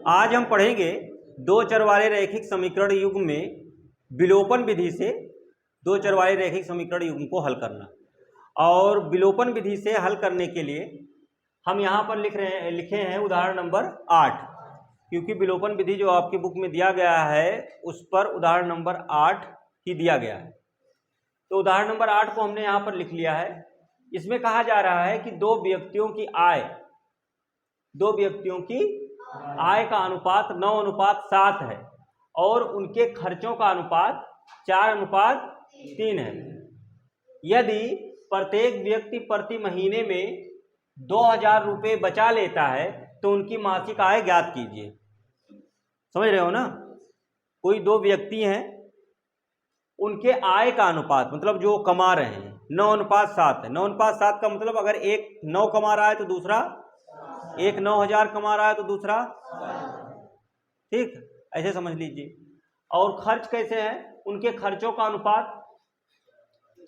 आज हम पढ़ेंगे दो चर वाले रैखिक समीकरण युग्म में विलोपन विधि से दो चर वाले रैखिक समीकरण युग्म को हल करना। और विलोपन विधि से हल करने के लिए हम यहाँ पर लिखे हैं उदाहरण नंबर 8, क्योंकि विलोपन विधि जो आपकी बुक में दिया गया है उस पर उदाहरण नंबर 8 ही दिया गया है। तो उदाहरण नंबर 8 को हमने यहाँ पर लिख लिया है। इसमें कहा जा रहा है कि दो व्यक्तियों की आय का अनुपात 9:7 है और उनके खर्चों का अनुपात 4:3 है। यदि प्रत्येक व्यक्ति प्रति महीने में 2000 रुपये बचा लेता है तो उनकी मासिक आय ज्ञात कीजिए। समझ रहे हो ना? कोई दो व्यक्ति हैं, उनके आय का अनुपात मतलब जो कमा रहे हैं 9:7 है। 9:7 का मतलब अगर एक 9 कमा रहा है तो दूसरा एक 9000 कमा रहा है तो दूसरा, ठीक, ऐसे समझ लीजिए। और खर्च कैसे है? उनके खर्चों का अनुपात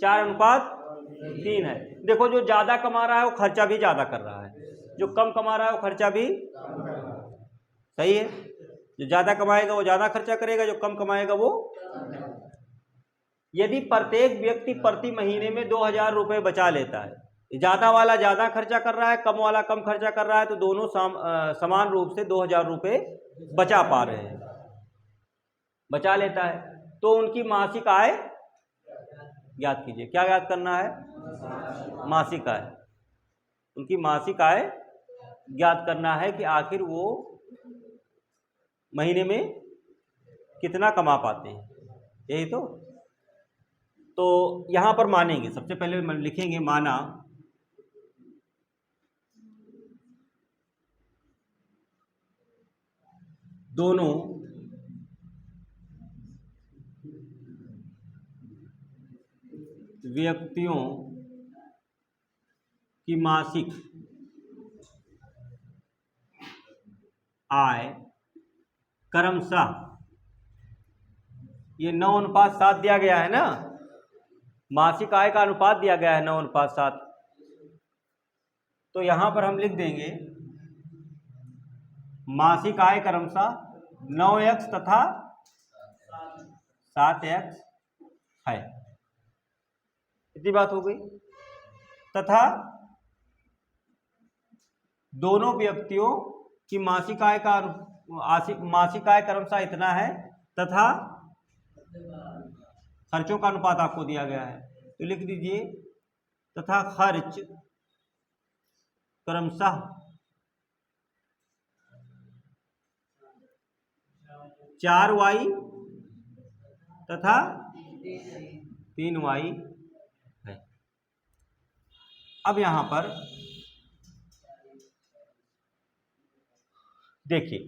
4:3 है। देखो, जो ज्यादा कमा रहा है वो खर्चा भी ज्यादा कर रहा है, जो कम कमा रहा है वो खर्चा भी सही है। जो ज्यादा कमाएगा वो ज्यादा खर्चा करेगा, जो कम कमाएगा वो। यदि प्रत्येक व्यक्ति प्रति महीने में 2000 रुपये बचा लेता है, ज्यादा वाला ज्यादा खर्चा कर रहा है, कम वाला कम खर्चा कर रहा है, तो दोनों समान रूप से 2000 रुपये बचा पा रहे हैं, बचा लेता है, तो उनकी मासिक आय ज्ञात कीजिए। क्या ज्ञात करना है? मासिक आय। उनकी मासिक आय ज्ञात करना है कि आखिर वो महीने में कितना कमा पाते हैं, यही तो यहां पर मानेंगे। सबसे पहले लिखेंगे माना दोनों व्यक्तियों की मासिक आय क्रमशः, ये 9:7 दिया गया है ना, मासिक आय का अनुपात दिया गया है 9:7, तो यहां पर हम लिख देंगे मासिक आय क्रमशः 9x तथा 7x है। इतनी बात हो गई। तथा दोनों व्यक्तियों की मासिक आय क्रमशः इतना है तथा खर्चों का अनुपात आपको दिया गया है, तो लिख दीजिए तथा खर्च क्रमशः 4y तथा 3y है। अब यहां पर देखिए,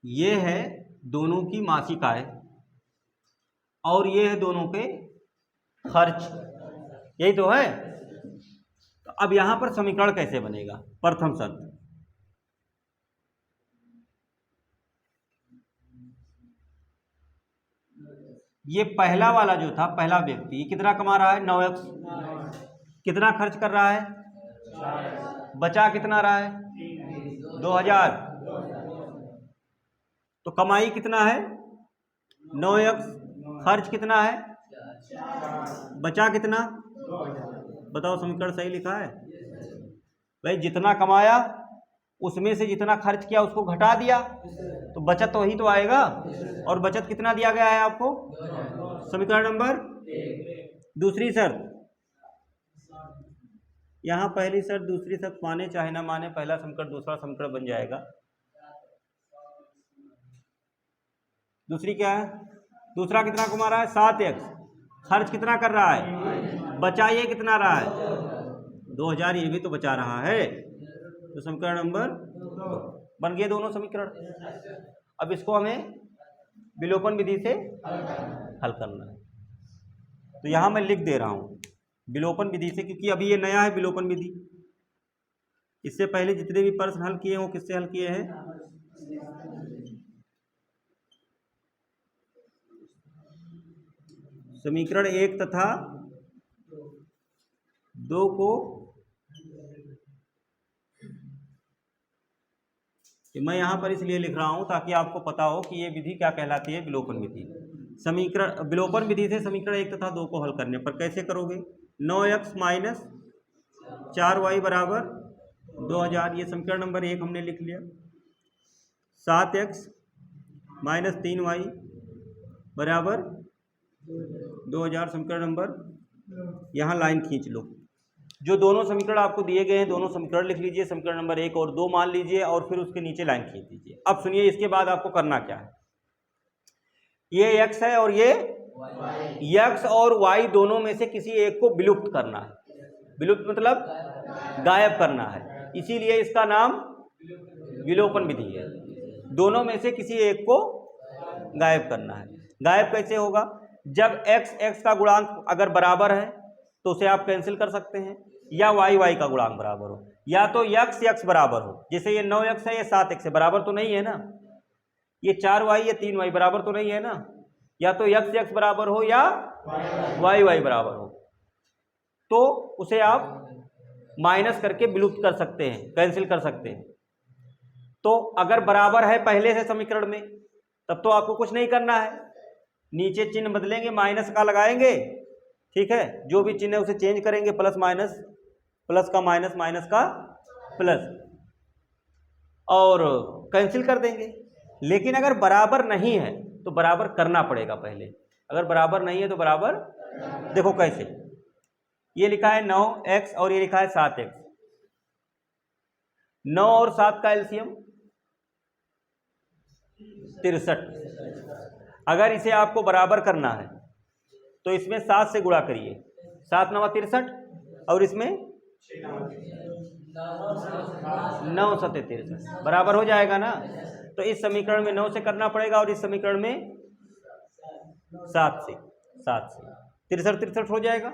ये है दोनों की मासिक आय और ये है दोनों के खर्च, यही तो है। तो अब यहां पर समीकरण कैसे बनेगा? प्रथम शर्त, ये पहला वाला जो था, पहला व्यक्ति कितना कमा रहा है? 9x। कितना खर्च कर रहा है? बचा कितना रहा है? 2000। तो कमाई कितना है? 9x। खर्च कितना है? बचा कितना? बताओ, समीकरण सही लिखा है भाई? जितना कमाया उसमें से जितना खर्च किया उसको घटा दिया तो बचत तो वही तो आएगा। और बचत कितना दिया गया है आपको? समीकरण नंबर। दूसरी शर्त, यहां पहली शर्त दूसरी शर्त माने चाहे ना माने, पहला समीकरण दूसरा समीकरण बन जाएगा। दूसरी क्या है? दूसरा कितना कमा रहा है? 7x। खर्च कितना कर रहा है? बचा ये कितना रहा है? 2000। ये भी तो बचा रहा है, तो समीकरण नंबर बन गए दोनों समीकरण। अब इसको हमें विलोपन विधि से हल करना है, तो यहां मैं लिख दे रहा हूं विलोपन विधि से, क्योंकि अभी ये नया है विलोपन विधि। इससे पहले जितने भी प्रश्न हल किए हैं वो किससे हल किए हैं? समीकरण 1 तथा 2 को मैं यहाँ पर इसलिए लिख रहा हूँ ताकि आपको पता हो कि ये विधि क्या कहलाती है, विलोपन विधि। समीकरण विलोपन विधि से समीकरण 1 तथा 2 को हल करने पर कैसे करोगे? 9x माइनस 4y बराबर 2000, ये समीकरण नंबर 1 हमने लिख लिया। 7x माइनस 3y बराबर 2000 समीकरण नंबर, यहाँ लाइन खींच लो। जो दोनों समीकरण आपको दिए गए हैं दोनों समीकरण लिख लीजिए, समीकरण नंबर 1 और 2 मान लीजिए और फिर उसके नीचे लाइन खींच दीजिए। अब सुनिए, इसके बाद आपको करना क्या है। ये x है और ये x और y दोनों में से किसी एक को विलुप्त करना है। विलुप्त मतलब गायब करना है, इसीलिए इसका नाम विलोपन विधि है। दोनों में से किसी एक को गायब करना है। गायब कैसे होगा? जब x का गुणांक अगर बराबर है तो उसे आप कैंसिल कर सकते हैं, या y का गुणांक बराबर हो, या तो x बराबर हो। जैसे ये 9x है, ये 7x है, बराबर तो नहीं है ना। ये 4y ये 3y बराबर तो नहीं है ना। या तो x बराबर हो या y बराबर हो, तो उसे आप माइनस करके विलुप्त कर सकते हैं, कैंसिल कर सकते हैं। तो अगर बराबर है पहले से समीकरण में, तब तो आपको कुछ नहीं करना है, नीचे चिन्ह बदलेंगे, माइनस का लगाएंगे, ठीक है। जो भी चिन्ह है उसे चेंज करेंगे, प्लस माइनस, प्लस का माइनस, माइनस का प्लस, और कैंसिल कर देंगे। लेकिन अगर बराबर नहीं है तो बराबर करना पड़ेगा पहले। अगर बराबर नहीं है तो बराबर, देखो कैसे, ये लिखा है 9x और ये लिखा है 7x। 9 और 7 का एलसीएम 63। अगर इसे आपको बराबर करना है तो इसमें 7 से गुणा करिए, 7 9 63, और इसमें 9 7 63, बराबर हो जाएगा ना। तो इस समीकरण में 9 से करना पड़ेगा और इस समीकरण में 7 से 63 हो जाएगा।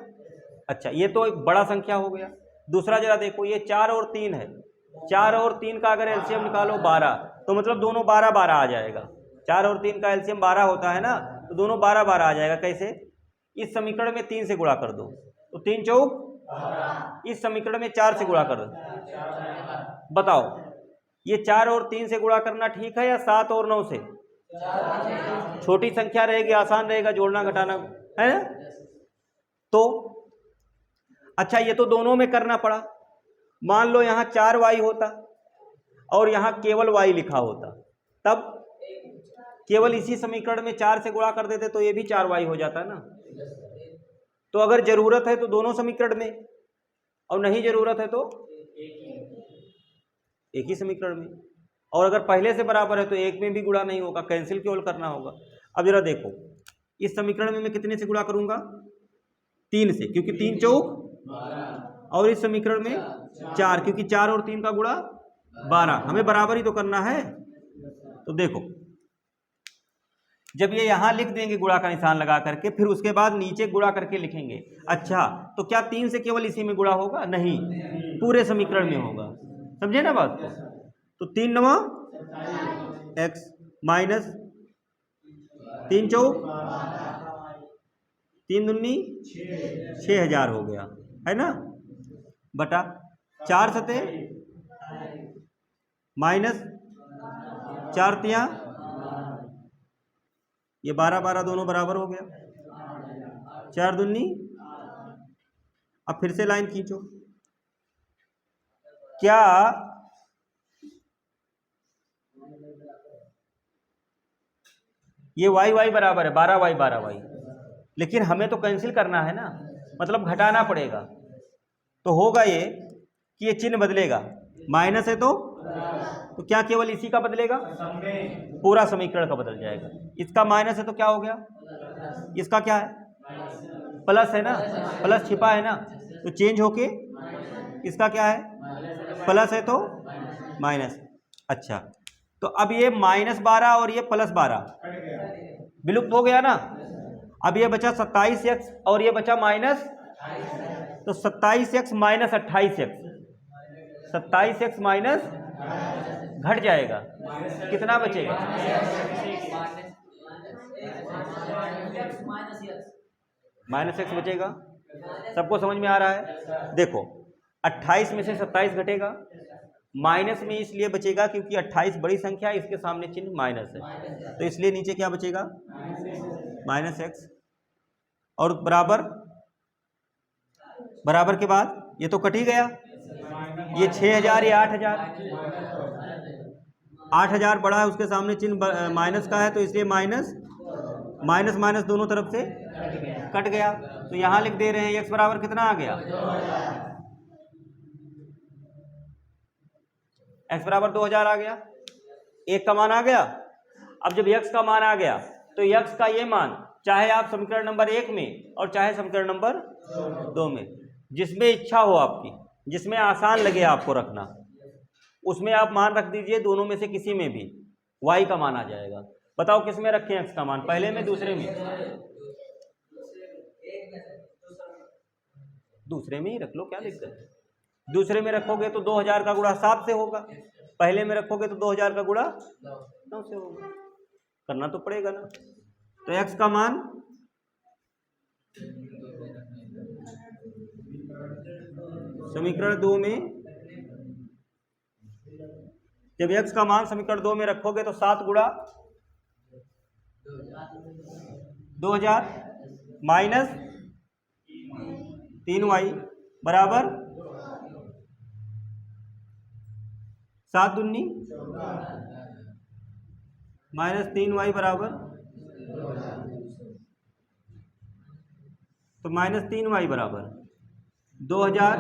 अच्छा, ये तो एक बड़ा संख्या हो गया। दूसरा जरा देखो, ये 4 और 3 है, 4 और 3 का अगर एलसीएम निकालो 12, तो मतलब दोनों 12 12 आ जाएगा। 4 और 3 का एलसीएम 12 होता है ना, तो दोनों 12 12 आ जाएगा। कैसे? इस समीकरण में 3 से गुणा कर दो तो 3 चौक, इस समीकरण में 4 से गुणा कर दो। बताओ, ये 4 और 3 से गुणा करना ठीक है या 7 और 9 से? छोटी संख्या रहेगी, आसान रहेगा जोड़ना घटाना, है ना। तो अच्छा, ये तो दोनों में करना पड़ा। मान लो यहाँ 4y होता और यहाँ केवल y लिखा होता, तब केवल इसी समीकरण में 4 से गुणा कर देते तो ये भी 4y हो जाता ना। तो अगर जरूरत है तो दोनों समीकरण में, और नहीं जरूरत है तो एक ही समीकरण में। और अगर पहले से बराबर है तो एक में भी गुणा नहीं होगा, कैंसिल केवल करना होगा। अब जरा देखो, इस समीकरण में मैं कितने से गुणा करूंगा? 3 से, क्योंकि 3 चौक, और इस समीकरण में 4, क्योंकि 4 और 3 का गुणा 12। हमें बराबर ही तो करना है। तो देखो, जब ये यहां लिख देंगे गुणा का निशान लगा करके, फिर उसके बाद नीचे गुणा करके लिखेंगे। अच्छा, तो क्या 3 से केवल इसी में गुणा होगा? नहीं, पूरे समीकरण में होगा। समझे ना बात को? तो 3 9 x माइनस 3 चौक 3 दूनी 6000 हो गया, है ना, बटा 4 सते माइनस 4 तिया, ये 12 12 दोनों बराबर हो गया, 4 दूनी। अब फिर से लाइन खींचो। क्या ये y बराबर है 12y, लेकिन हमें तो कैंसिल करना है ना, मतलब घटाना पड़ेगा। तो होगा ये कि ये चिन्ह बदलेगा, माइनस है तो क्या केवल इसी का बदलेगा? पूरा समीकरण का बदल जाएगा। इसका माइनस है तो क्या हो गया? इसका क्या है? प्लस है ना, प्लस छिपा है ना, तो चेंज होके इसका क्या है? प्लस है तो माइनस। अच्छा, तो अब ये -12 और ये +12 विलुप्त हो गया ना। अब ये बचा 27x और ये बचा माइनस, तो 27x minus 28x, 27x minus घट जाएगा, कितना बचेगा? -x बचेगा। सबको समझ में आ रहा है? देखो, 28 में से 27 घटेगा माइनस में इसलिए बचेगा क्योंकि 28 बड़ी संख्या है, इसके सामने चिन्ह माइनस है, तो इसलिए नीचे क्या बचेगा माइनस एक्स। और बराबर, बराबर के बाद ये तो कट ही गया, ये 6000 या 8000, 8000 बड़ा है, उसके सामने चिन्ह माइनस का है, तो इसलिए माइनस माइनस माइनस दोनों तरफ से कट गया। तो यहां लिख दे रहे हैं एक्स बराबर कितना आ गया, एक्स बराबर 2000 आ गया, एक का मान आ गया। अब जब एक्स का मान आ गया तो एक्स का ये मान चाहे आप समीकरण नंबर 1 में और चाहे समीकरण नंबर 2 में, जिसमें इच्छा हो आपकी, जिसमें आसान लगे आपको रखना, उसमें आप मान रख दीजिए, दोनों में से किसी में भी y का मान आ जाएगा। बताओ किस में रखें x का मान, पहले में दूसरे में? दूसरे में ही रख लो, क्या दिक्कत है। दूसरे में रखोगे तो 2000 का गुणा 7 से होगा, पहले में रखोगे तो 2000 का गुणा 9 से होगा, करना तो पड़ेगा ना। तो x का मान समीकरण 2 में, जब x का मान समीकरण 2 में रखोगे तो 7 गुणा 2000 माइनस 3y बराबर 7 दूनी माइनस 3y बराबर, तो माइनस 3y बराबर 2000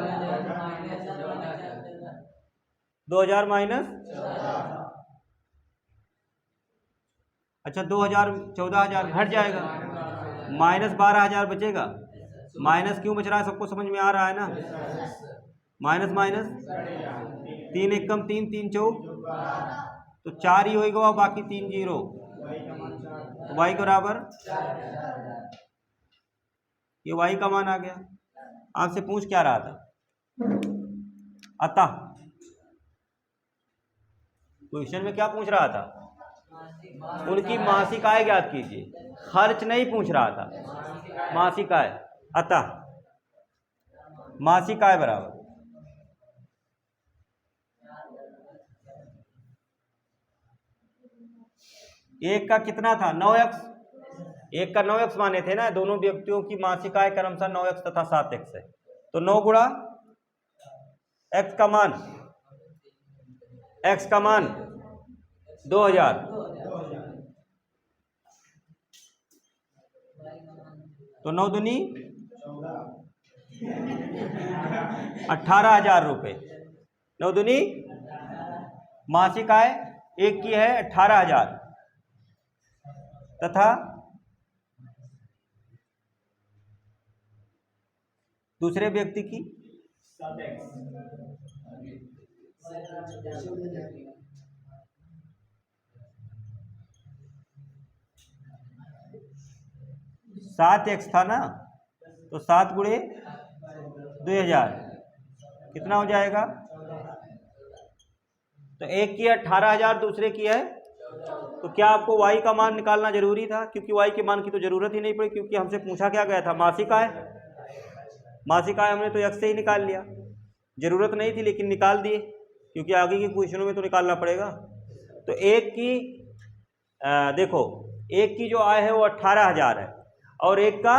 माइनस, अच्छा 2000 14000 घट जाएगा, माइनस 12000 बचेगा। माइनस क्यों बच रहा है सबको समझ में आ रहा है ना, माइनस माइनस 3 एकम 3, 3 चौक, तो 4 ही होगा, बाकी 3 जीरो, तो y बराबर, ये y का मान आ गया। आपसे पूछ क्या रहा था, अतः क्वेश्चन में क्या पूछ रहा था, उनकी मासिक आय ज्ञात कीजिए, खर्च नहीं पूछ रहा था, मासिक आय। अतः मासिक आय बराबर एक का कितना था 9x, एक का 9x माने थे ना, दोनों व्यक्तियों की मासिक आय क्रमशः 9x तथा 7x है, तो 9 गुणा x का मान, x का मान 2000, तो 9 दूनी 18,000 रुपये, 9 दूनी मासिक आय एक की है 18,000 तथा दूसरे व्यक्ति की 7x था ना, तो 7 गुणे 2000 कितना हो जाएगा, तो एक की 18,000 दूसरे की है, तो क्या आपको y का मान निकालना जरूरी था, क्योंकि y के मान की तो जरूरत ही नहीं पड़ी, क्योंकि हमसे पूछा क्या गया था मासिक आय, मासिक आय हमने तो x से ही निकाल लिया, जरूरत नहीं थी लेकिन निकाल दिए, क्योंकि आगे के क्वेश्चनों में तो निकालना पड़ेगा। तो एक की देखो, एक की जो आय है वो 18,000 है और एक का,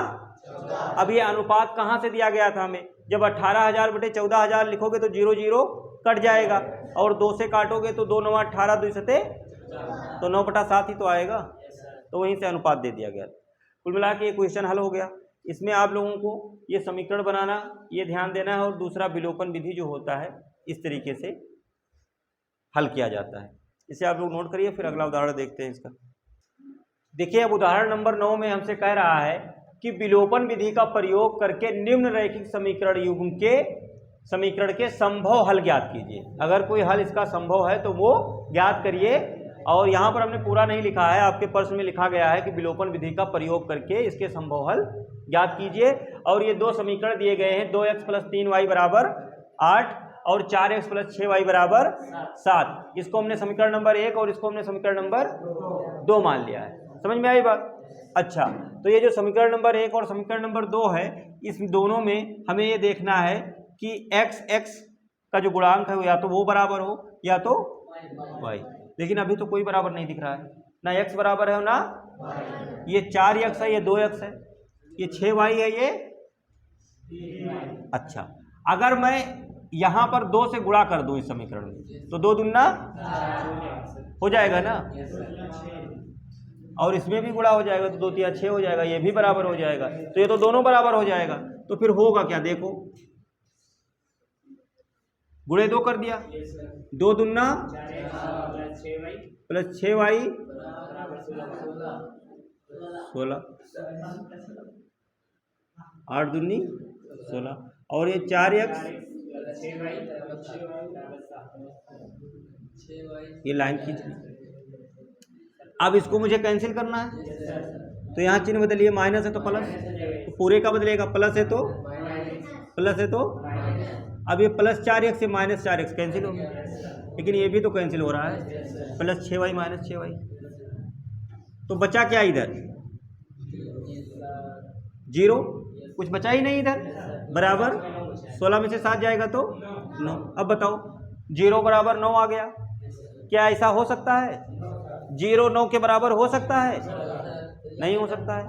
अब ये अनुपात कहाँ से दिया गया था हमें, जब 18,000 बटे 14,000 लिखोगे तो 0 0 कट जाएगा, और 2 से काटोगे तो 2 9 18 2 सते, तो 9/7 ही तो आएगा, तो वहीं से अनुपात दे दिया गया। कुल मिला के ये क्वेश्चन हल हो गया। इसमें आप लोगों को ये समीकरण बनाना, ये ध्यान देना है, और दूसरा विलोपन विधि जो होता है इस तरीके से हल किया जाता है, इसे आप लोग नोट करिए। फिर अगला उदाहरण देखते हैं इसका। देखिए अब उदाहरण नंबर 9 में हमसे कह रहा है कि विलोपन विधि का प्रयोग करके निम्न रैखिक समीकरण युग्म के समीकरण के संभव हल ज्ञात कीजिए। अगर कोई हल इसका संभव है तो वो ज्ञात करिए। और यहाँ पर हमने पूरा नहीं लिखा है, आपके प्रश्न में लिखा गया है कि विलोपन विधि का प्रयोग करके इसके संभव हल ज्ञात कीजिए। और ये दो समीकरण दिए गए हैं, 2x + 3y बराबर 8 और 4x + 6y बराबर 7। इसको हमने समीकरण नंबर 1 और इसको हमने समीकरण नंबर 2 मान लिया है। समझ में आई बात? अच्छा, तो ये जो समीकरण नंबर 1 और समीकरण नंबर 2 है, इस दोनों में हमें ये देखना है कि x का जो गुणांक है वो या तो वो बराबर हो या तो y, लेकिन अभी तो कोई बराबर नहीं दिख रहा है, ना x बराबर है ना ये 4x है, ये 2x है, ये 6y है, ये अच्छा। अगर मैं यहां पर 2 से गुणा कर दूं इस समीकरण में तो 2 दूना हो जाएगा ना, और इसमें भी गुणा हो जाएगा तो 2 3 6 हो जाएगा, ये भी बराबर हो जाएगा, तो ये तो दोनों बराबर हो जाएगा। तो फिर होगा क्या, देखो गुणे 2 कर दिया, 2 दूना प्लस 6y 16, 8 दूनी 16, और ये 4x, ये लाइन खींच ली। अब इसको मुझे कैंसिल करना है तो यहाँ चिन्ह बदलिए, माइनस है तो प्लस, तो पूरे का बदलेगा, प्लस है तो प्लस है तो, अब ये प्लस 4x से माइनस 4x कैंसिल हो गया, लेकिन ये भी तो कैंसिल हो रहा है, प्लस 6y माइनस 6y, तो बचा क्या इधर 0, कुछ बचा ही नहीं इधर, बराबर 16 में से 7 जाएगा तो 9। अब बताओ 0 बराबर 9 आ गया, क्या ऐसा हो सकता है 0 9 के बराबर हो सकता है, नहीं हो सकता है,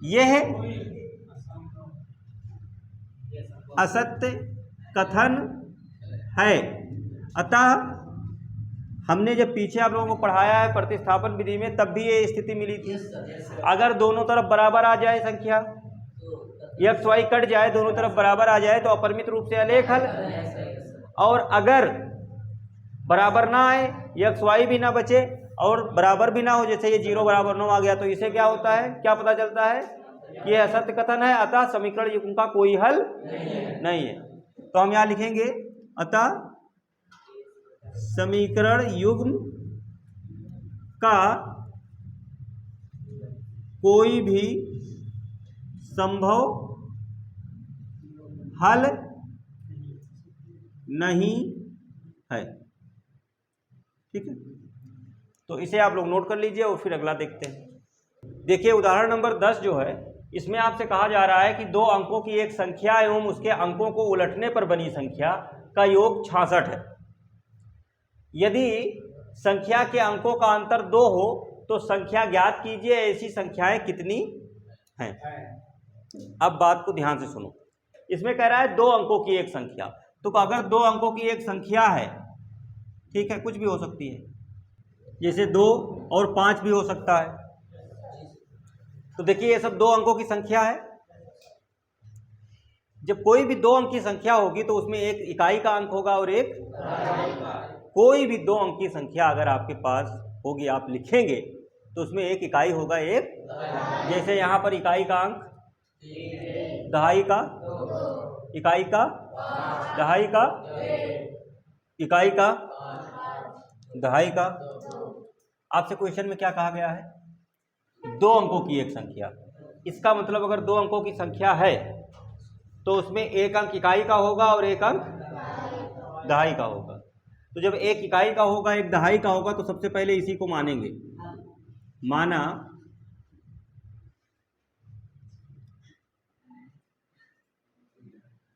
यह है असत्य कथन है। अतः हमने जब पीछे आप लोगों को पढ़ाया है प्रतिस्थापन विधि में तब भी ये स्थिति मिली थी, अगर दोनों तरफ बराबर आ जाए संख्या, x y कट जाए, दोनों तरफ बराबर आ जाए तो अपरिमित रूप से अलेख हल, और अगर बराबर ना आए, x y भी ना बचे और बराबर भी ना हो, जैसे ये 0 बराबर 9 आ गया, तो इसे क्या होता है, क्या पता चलता है कि यह असत्य कथन है, अतः समीकरण युग्म का कोई हल नहीं है। तो हम यहाँ लिखेंगे अतः समीकरण युग्म का कोई भी संभव हल नहीं है। ठीक है, तो इसे आप लोग नोट कर लीजिए और फिर अगला देखते हैं। देखिए उदाहरण नंबर 10 जो है, इसमें आपसे कहा जा रहा है कि 2 अंकों की एक संख्या एवं उसके अंकों को उलटने पर बनी संख्या का योग 66 है। यदि संख्या के अंकों का अंतर 2 हो तो संख्या ज्ञात कीजिए, ऐसी संख्याएं कितनी हैं। अब बात को ध्यान से सुनो, इसमें कह रहा है 2 अंकों की एक संख्या, तो अगर 2 अंकों की एक संख्या है, ठीक है, कुछ भी हो सकती है, जैसे 2 और 5 भी हो सकता है, तो देखिए ये सब 2 अंकों की संख्या है। जब कोई भी 2 अंक की संख्या होगी तो उसमें एक इकाई का अंक होगा और एक, कोई भी 2 अंक की संख्या अगर आपके पास होगी, आप लिखेंगे तो उसमें एक इकाई होगा, एक, जैसे यहाँ पर इकाई का अंक दहाई का, इकाई का दहाई का, इकाई का दहाई का। आपसे क्वेश्चन में क्या कहा गया है, 2 अंकों की एक संख्या, इसका मतलब अगर 2 अंकों की संख्या है तो उसमें एक अंक इकाई का होगा और एक अंक दहाई का होगा। तो जब एक इकाई का होगा एक दहाई का होगा तो सबसे पहले इसी को मानेंगे, माना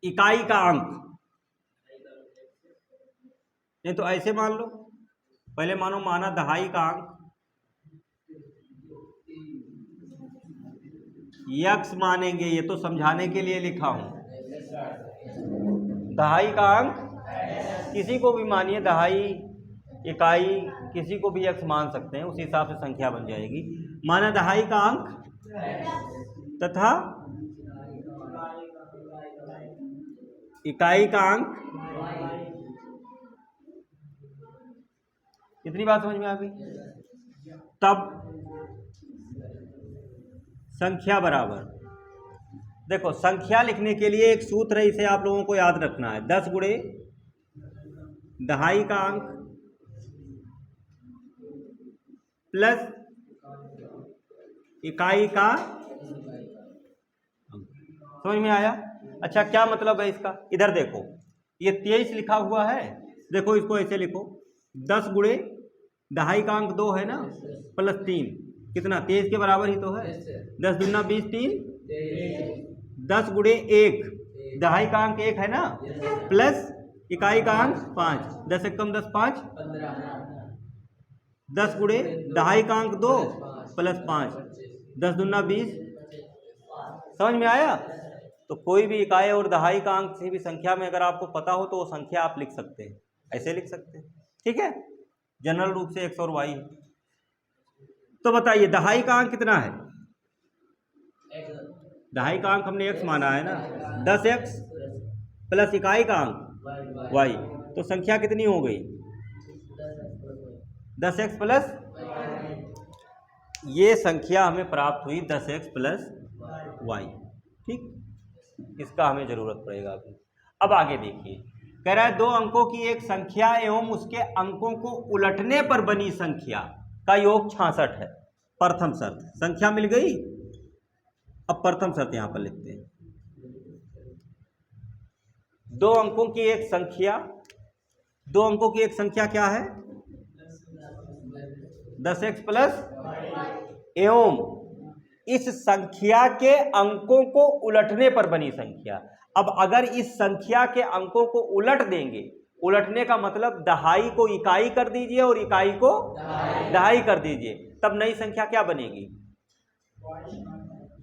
इकाई का अंक, नहीं तो ऐसे मान लो, पहले मानो माना दहाई का अंक, यक्स मानेंगे, ये तो समझाने के लिए लिखा हूं, दहाई का अंक किसी को भी मानिए, दहाई इकाई किसी को भी यक्स मान सकते हैं, उसी हिसाब से संख्या बन जाएगी। माना दहाई का अंक तथा इकाई का अंक, इतनी बात समझ में आ गई। तब संख्या बराबर, देखो संख्या लिखने के लिए एक सूत्र है, इसे आप लोगों को याद रखना है, 10 गुणे दहाई का अंक प्लस इकाई का अंक। समझ में आया? अच्छा क्या मतलब है इसका, इधर देखो ये 23 लिखा हुआ है, देखो इसको ऐसे लिखो, 10 गुणे दहाई का अंक 2 है ना, प्लस 3 कितना 23 के बराबर ही तो है, 10 दूना 20 3, 10 गुणे 1 दहाई का अंक 1 है ना, प्लस इकाई का अंक 5, 10 एकम 10 5 10 गुणे दहाई का अंक 2 प्लस 5, 10 दूना 20। समझ में आया? तो कोई भी इकाई और दहाई का अंक किसी भी संख्या में अगर आपको पता हो तो वो संख्या आप लिख सकते हैं, ऐसे लिख सकते हैं। ठीक है, जनरल रूप से x और y है। तो बताइए दहाई का अंक कितना है? दहाई का अंक हमने x माना है ना, 10x प्लस इकाई का अंक y, तो संख्या कितनी हो गई? 10x प्लस, ये संख्या हमें प्राप्त हुई 10x प्लस y। ठीक, इसका हमें जरूरत पड़ेगा अभी। अब आगे देखिए, कह रहा है दो अंकों की एक संख्या एवं उसके अंकों को उलटने पर बनी संख्या का योग 66 है। प्रथम शर्त, संख्या मिल गई। अब प्रथम शर्त यहां पर लिखते हैं, दो अंकों की एक संख्या, दो अंकों की एक संख्या क्या है? 10x प्लस, एवं इस संख्या के अंकों को उलटने पर बनी संख्या। अब अगर इस संख्या के अंकों को उलट देंगे, उलटने का मतलब दहाई को इकाई कर दीजिए और इकाई को दहाई कर दीजिए, तब नई संख्या क्या बनेगी?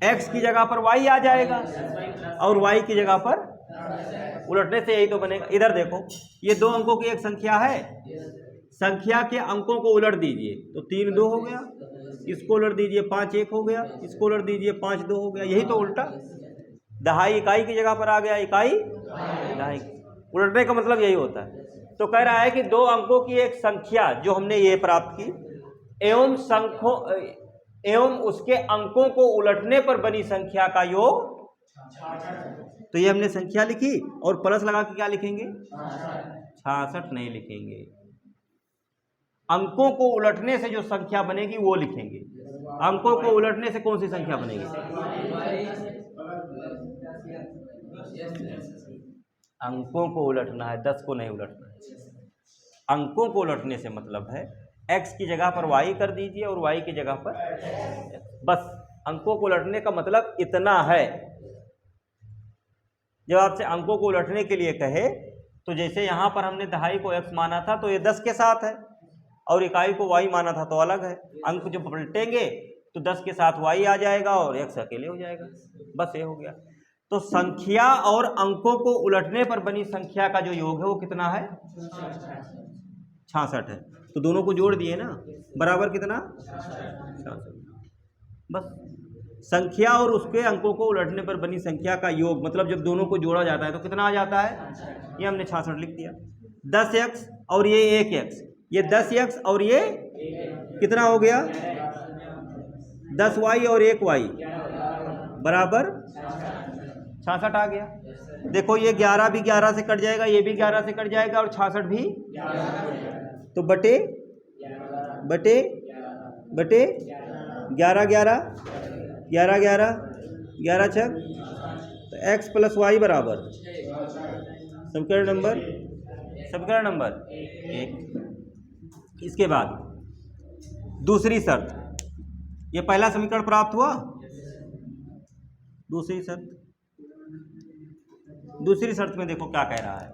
x की जगह पर y आ जाएगा और y की जगह पर, उलटने से यही तो बनेगा। इधर देखो, ये दो अंकों की एक संख्या है, संख्या के अंकों को उलट दीजिए तो 3 2 हो गया, इसको उलट दीजिए 5 1 हो गया, इसको उलट दीजिए 5 2 हो गया। यही तो उल्टा, दहाई इकाई की जगह पर आ गया, इकाई दहाई। उलटने का मतलब यही होता है। तो कह रहा है कि दो अंकों की एक संख्या जो हमने ये प्राप्त की एवं उसके अंकों को उलटने पर बनी संख्या का योग, तो ये हमने संख्या लिखी और प्लस लगा के क्या लिखेंगे? 66 नहीं लिखेंगे, अंकों को उलटने से जो संख्या बनेगी वो लिखेंगे। अंकों को उलटने से कौन सी संख्या बनेगी? अंकों को उलटना है, 10 को नहीं उलटना है। अंकों को उलटने से मतलब है x की जगह पर y कर दीजिए और y की जगह पर, बस अंकों को उलटने का मतलब इतना है। जब आपसे अंकों को उलटने के लिए कहे तो जैसे यहां पर हमने दहाई को x माना था तो ये 10 के साथ है और इकाई को y माना था तो अलग है। अंक जब पलटेंगे तो 10 के साथ y आ जाएगा और x अकेले हो जाएगा, बस ये हो गया। तो संख्या और अंकों को उलटने पर बनी संख्या का जो योग है वो कितना है? 66 है। तो दोनों को जोड़ दिए ना, बराबर कितना? 66। बस संख्या और उसके अंकों को उलटने पर बनी संख्या का योग, मतलब जब दोनों को जोड़ा जाता है तो कितना आ जाता है? ये हमने 66 लिख दिया। 10x और ये 1x, ये 10x और ये कितना हो गया? 10y और 1y बराबर 66 आ गया। देखो ये 11 भी 11 से कट जाएगा, ये भी 11 से कट जाएगा और 66 भी, तो बटे 11 11 11 11 11 6, तो x प्लस वाई बराबर समीकरण नंबर 1। इसके बाद दूसरी शर्त, ये पहला समीकरण प्राप्त हुआ। दूसरी शर्त में देखो क्या कह रहा है,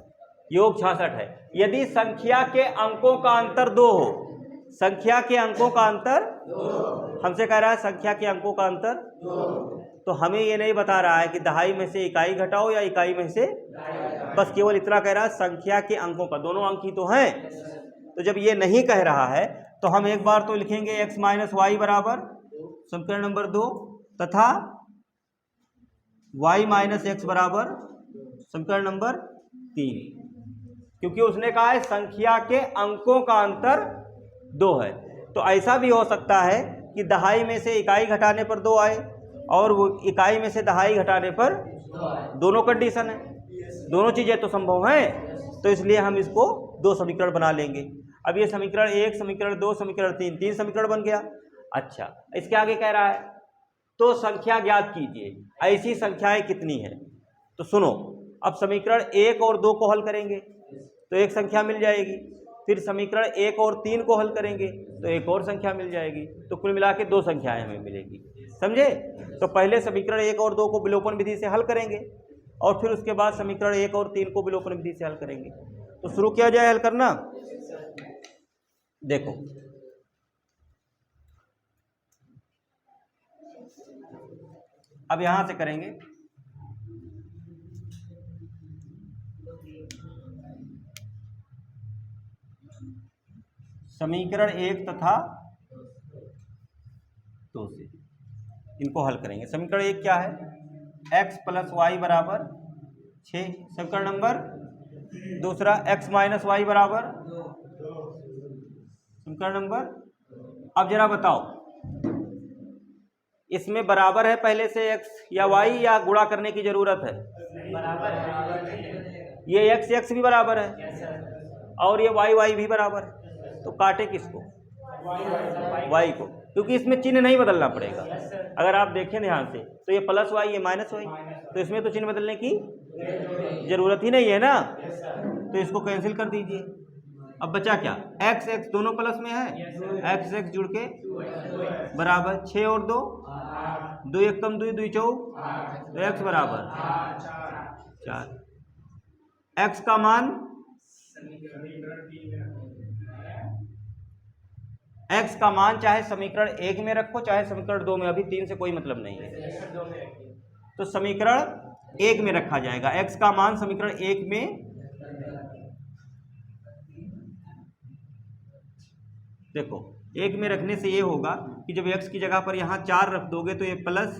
योग 66 है। यदि संख्या के अंकों का अंतर 2 हो, संख्या के अंकों का अंतर, हमसे कह रहा है संख्या के अंकों का अंतर, तो हमें ये नहीं बता रहा है कि दहाई में से इकाई घटाओ या इकाई में से, बस केवल इतना कह रहा है संख्या के अंकों का, दोनों अंक ही तो हैं। तो जब ये नहीं कह रहा है तो हम एक बार तो लिखेंगे x माइनस वाई बराबर समीकरण नंबर 2 तथा y माइनस एक्स बराबर समीकरण नंबर 3, क्योंकि उसने कहा है संख्या के अंकों का अंतर 2 है। तो ऐसा भी हो सकता है कि दहाई में से इकाई घटाने पर 2 आए और वो इकाई में से दहाई घटाने पर, दोनों कंडीशन है, दोनों चीज़ें तो संभव हैं। तो इसलिए हम इसको 2 समीकरण बना लेंगे। अब ये समीकरण 1, समीकरण 2, समीकरण 3 समीकरण बन गया। अच्छा, इसके आगे कह रहा है तो संख्या ज्ञात कीजिए, ऐसी संख्याएं कितनी है। तो सुनो, अब समीकरण 1 और 2 को हल करेंगे तो एक संख्या मिल जाएगी, फिर समीकरण 1 और 3 को हल करेंगे तो एक और संख्या मिल जाएगी, तो कुल मिला के 2 संख्याएं हमें मिलेगी। समझे? तो पहले समीकरण 1 और 2 को विलोपन विधि से हल करेंगे और फिर उसके बाद समीकरण 1 और 3 को विलोपन विधि से हल करेंगे। तो शुरू किया जाए हल करना। देखो अब यहां से करेंगे। समीकरण 1 तथा 2 से इनको हल करेंगे। समीकरण 1 क्या है? x प्लस वाई बराबर 6। समीकरण नंबर दूसरा x माइनस वाई बराबर। समीकरण नंबर, अब जरा बताओ इसमें बराबर है पहले से x या y या गुणा करने की जरूरत है? बराबर है। ये x भी बराबर है और ये y भी बराबर है, तो काटे किसको? y को, क्योंकि इसमें चिन्ह नहीं बदलना पड़ेगा। अगर आप देखें ध्यान से तो ये प्लस वाई, ये माइनस वाई, तो इसमें तो चिन्ह बदलने की जरूरत ही नहीं है ना, तो इसको कैंसिल कर दीजिए। अब बचा क्या? x दोनों प्लस में है, x जुड़ के बराबर 6 और 2, 2 1 कम 2 2 चौक, तो x बराबर 4। x का मान, x का मान चाहे समीकरण 1 में रखो चाहे समीकरण 2 में, अभी 3 से कोई मतलब नहीं है, तो समीकरण 1 में रखा जाएगा। x का मान समीकरण 1 में, देखो 1 में रखने से ये होगा कि जब x की जगह पर यहाँ 4 रख दोगे तो ये प्लस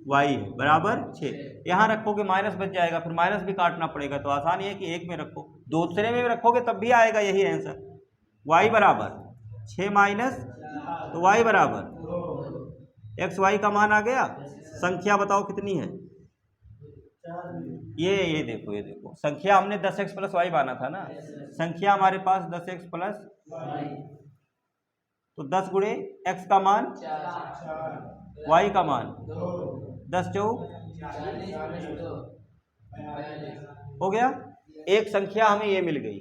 y है बराबर 6, यहाँ रखोगे माइनस बच जाएगा, फिर माइनस भी काटना पड़ेगा, तो आसान है कि 1 में रखो। दूसरे में रखोगे तब भी आएगा यही आंसर, y बराबर 6 माइनस, तो y बराबर x, y का मान आ गया। संख्या बताओ कितनी है? ये देखो, ये देखो संख्या हमने 10x प्लस वाई माना था ना, संख्या हमारे पास 10x प्लस, तो 10 गुणे x का मान, y का मान 10 चौक हो गया। एक संख्या हमें ये मिल गई।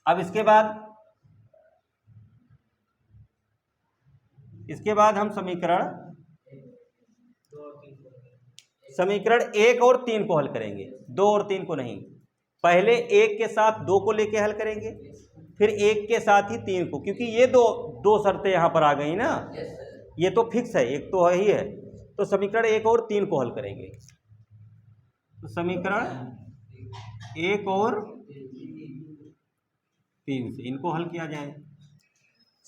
अब इसके बाद हम समीकरण 1 और 3 को हल करेंगे, 2 और 3 को नहीं। पहले 1 के साथ 2 को लेके हल करेंगे, फिर 1 के साथ ही 3 को, क्योंकि ये दो शर्तें यहां पर आ गई ना, ये तो फिक्स है, एक तो है ही है, तो समीकरण 1 और 3 को हल करेंगे। तो समीकरण 1 और 3 से इनको हल किया जाए।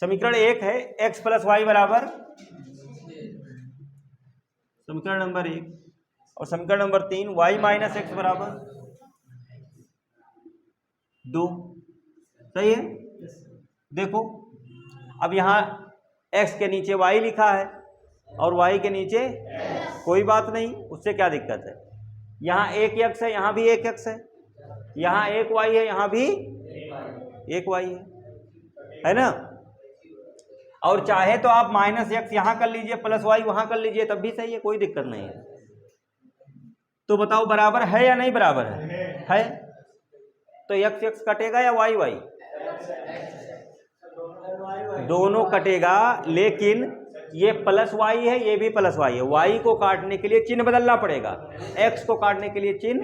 समीकरण 1 है x प्लस वाई बराबर, समीकरण नंबर 1, और समीकरण नंबर 3 y माइनस एक्स बराबर 2। सही है। देखो अब यहाँ x के नीचे y लिखा है और y के नीचे कोई बात नहीं, उससे क्या दिक्कत है? यहाँ एक x है, यहाँ भी एक x है, यहाँ एक y है, यहाँ भी एक y है ना। और चाहे तो आप माइनस x यहाँ कर लीजिए, प्लस y वहां कर लीजिए, तब भी सही है, कोई दिक्कत नहीं है। तो बताओ बराबर है या नहीं बराबर है? तो x कटेगा या y? दोनों कटेगा, लेकिन ये प्लस y है, ये भी प्लस y है। y को काटने के लिए चिन्ह बदलना पड़ेगा, x को काटने के लिए चिन्ह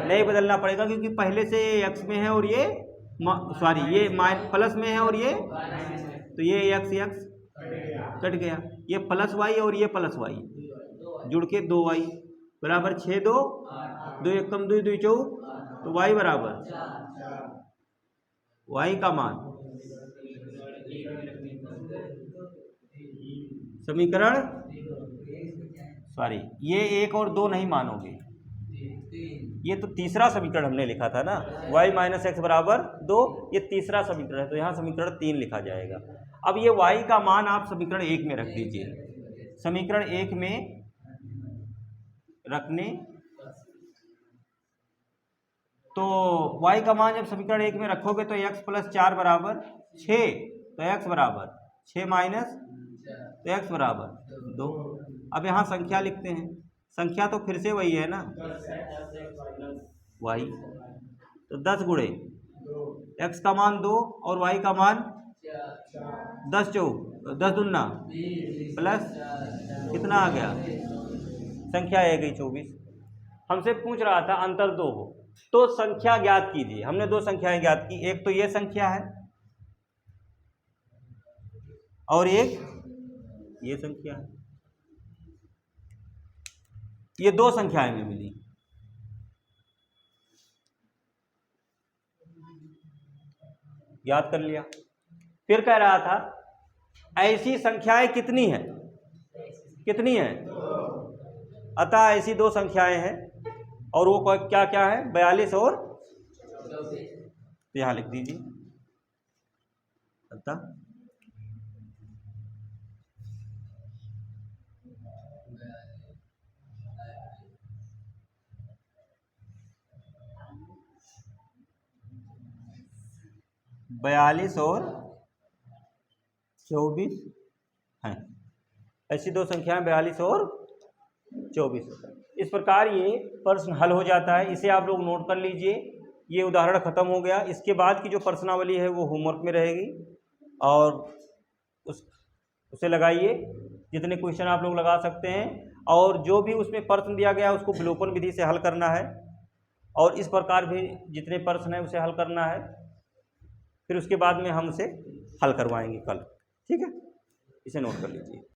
नहीं बदलना पड़ेगा, क्योंकि पहले से x में है और ये ये प्लस में है और ये, तो ये x कट गया, ये प्लस y और ये प्लस y जुड़ के 2y बराबर 6 2 2 1 कम 2 2 चौक, तो y बराबर, y का मान समीकरण, ये 1 और 2 नहीं मानोगे, ये तो तीसरा समीकरण हमने लिखा था ना, y माइनस एक्स बराबर 2, ये तीसरा समीकरण है, तो यहाँ समीकरण 3 लिखा जाएगा। अब ये y का मान आप समीकरण 1 में रख दीजिए। समीकरण 1 में रखने, तो y का मान जब समीकरण 1 में रखोगे तो x प्लस 4 बराबर 6, तो x बराबर 6 माइनस, तो x बराबर 2। अब यहाँ संख्या लिखते हैं, संख्या तो फिर से वही है ना, y, तो 10 गुणे x का मान 2 और y का मान 10 चौक 10 दूना प्लस कितना आ गया, संख्या आ गई 24। हमसे पूछ रहा था अंतर 2 हो, तो संख्या ज्ञात कीजिए। हमने दो संख्याएं ज्ञात की, एक तो ये संख्या है और एक ये संख्या है। ये दो संख्याएं हमें मिली। याद कर लिया। फिर कह रहा था ऐसी संख्याएं कितनी हैं? कितनी हैं? अतः ऐसी दो संख्याएं हैं और वो क्या क्या है? 42 और 24। यहां लिख दीजिए। अतः बयालीस और 24 हैं। ऐसी दो संख्याएं 42 और 24। इस प्रकार ये प्रश्न हल हो जाता है। इसे आप लोग नोट कर लीजिए। ये उदाहरण खत्म हो गया। इसके बाद की जो प्रश्नावली है वो होमवर्क में रहेगी और उसे लगाइए। जितने क्वेश्चन आप लोग लगा सकते हैं और जो भी उसमें प्रश्न दिया गया उसको विलोपन विधि से हल करना है और इस प्रकार भी जितने प्रश्न है उसे हल करना है। फिर उसके बाद में हम उसे हल करवाएंगे कल। ठीक है, इसे नोट कर लीजिए।